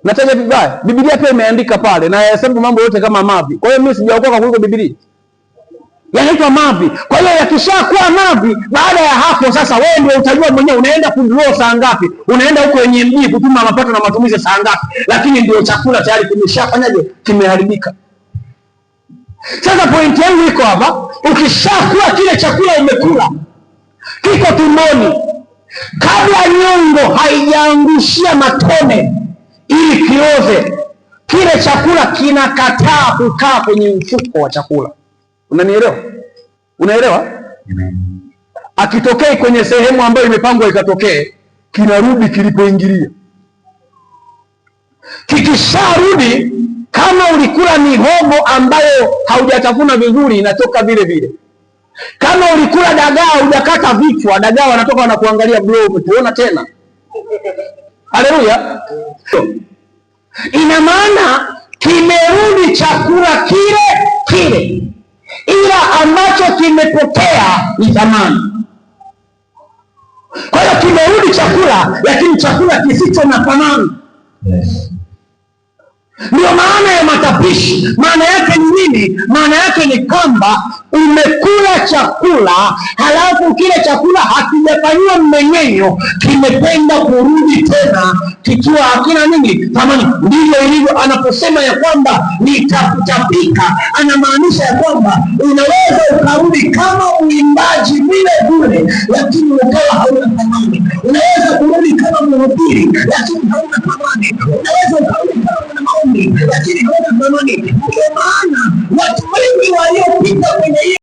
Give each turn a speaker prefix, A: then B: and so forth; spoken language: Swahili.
A: Nataja vibaya. Biblia pia imeandika pale na yahesabu mambo yote kama mavi. Kwa hiyo mimi sijaokoka kuliko Biblia. Yanaitwa mavi. Kwa hiyo yakishakuwa mavi, baada ya hapo sasa wewe ndio utajua mwenyewe unaenda kudraw saa ngapi. Unaenda huko kwenye mji kutuma mapato na matumizi saa ngapi. Lakini ndio chakula tayari kimeshafanyaje? Kimeharibika. Sasa pointi yangu iko hapa, ukishakuwa kile chakula umekula, kiko tumboni, kabla nyongo haijaangushia matone ili kioze, kile chakula kinakataa kukaa kwenye mfuko wa chakula. Unanielewa? Unaelewa? Akitokea kwenye sehemu ambayo imepangwa ikatokee, kinarudi kilipoingilia. Kikisharudi, kama ulikula mihogo ambayo haujatafuna vizuri, inatoka vile vile. Kama ulikula dagaa hujakata vichwa, dagaa wanatoka wanakuangalia bro, umetuona tena. Haleluya. Ina maana kimerudi chakula kile kile, ila ambacho kimepotea ni thamani. Kwa hiyo kimerudi chakula, lakini chakula kisicho na thamani. Yes. Ndio maana ya matapishi. Maana yake ni nini? Maana yake ni kwamba umekula chakula, halafu kile chakula hakijafanyiwa mmeng'enyo, kimependa kurudi tena kikiwa hakina nini? Thamani. Ndivyo ilivyo anaposema ya kwamba nitakutapika, anamaanisha ya kwamba unaweza ukarudi kama uimbaji vile vile, lakini ukawa hauna thamani. Unaweza kurudi kama mhubiri, lakini hauna thamani. Unaweza ukarudi kama maombi, lakini hauna thamani. Kwa maana watu wengi waliopita kwenye